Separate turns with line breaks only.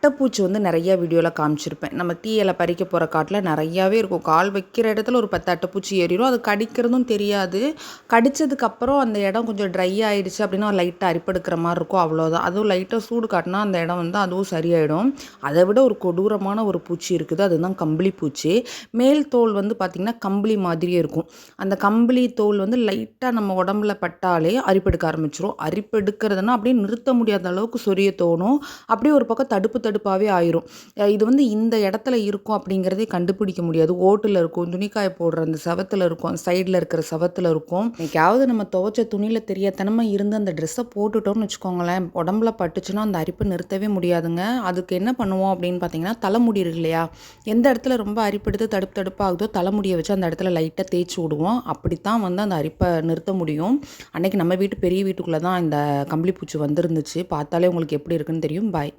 அட்டைப்பூச்சி வந்து நிறைய வீடியோவில் காமிச்சிருப்பேன். நம்ம டீ இலை பறிக்க போகிற காட்டில் நிறையாவே இருக்கும். கால் வைக்கிற இடத்துல ஒரு 10 அட்டைப்பூச்சி ஏறிடும். அது கடிக்கிறதும் தெரியாது. கடித்ததுக்கப்புறம் அந்த இடம் கொஞ்சம் ட்ரை ஆகிடுச்சு அப்படின்னா லைட்டாக அரிப்பெடுக்கிற மாதிரி இருக்கும், அவ்வளோதான். அதுவும் லைட்டாக சூடு காட்டினா அந்த இடம் வந்து அதுவும் சரியாயிடும். அதை விட ஒரு கொடூரமான ஒரு பூச்சி இருக்குது, அதுதான் கம்பளி பூச்சி. மேல் தோல் வந்து பார்த்திங்கன்னா கம்பளி மாதிரியே இருக்கும். அந்த கம்பளி தோல் வந்து லைட்டாக நம்ம உடம்புல பட்டாலே அரிப்பெடுக்க ஆரம்பிச்சிரும். அரிப்பெடுக்கிறதுனா அப்படியே நிறுத்த முடியாத அளவுக்கு சொரிய தோணும். அப்படியே ஒரு பக்கம் தடுப்பாகவே ஆயிரும். இது வந்து இந்த இடத்துல இருக்கும் அப்படிங்கிறதே கண்டுபிடிக்க முடியாது. ஓட்டில் இருக்கும், துணிக்காய போடுற அந்த செவத்தில் இருக்கும், சைடில் இருக்கிற செவத்தில் இருக்கும். என்னைக்காவது நம்ம துவைச்ச துணியில் தெரியாதனமாக இருந்து அந்த ட்ரெஸ்ஸை போட்டுட்டோம்னு வச்சுக்கோங்களேன், உடம்புல பட்டுச்சுன்னா அந்த அரிப்பை நிறுத்தவே முடியாதுங்க. அதுக்கு என்ன பண்ணுவோம் அப்படின்னு பார்த்தீங்கன்னா, தலைமுடி இருக்கு இல்லையா, எந்த இடத்துல ரொம்ப அரிப்பெடுத்து தடுப்பாகுதோ தலைமுடியை வச்சு அந்த இடத்துல லைட்டாக தேய்ச்சி விடுவோம். அப்படித்தான் வந்து அந்த அரிப்பை நிறுத்த முடியும். அன்னைக்கு நம்ம வீட்டு பெரிய வீட்டுக்குள்ளே தான் இந்த கம்பளி பூச்சி வந்துருந்துச்சு. பார்த்தாலே உங்களுக்கு எப்படி இருக்குன்னு தெரியும். பாய்.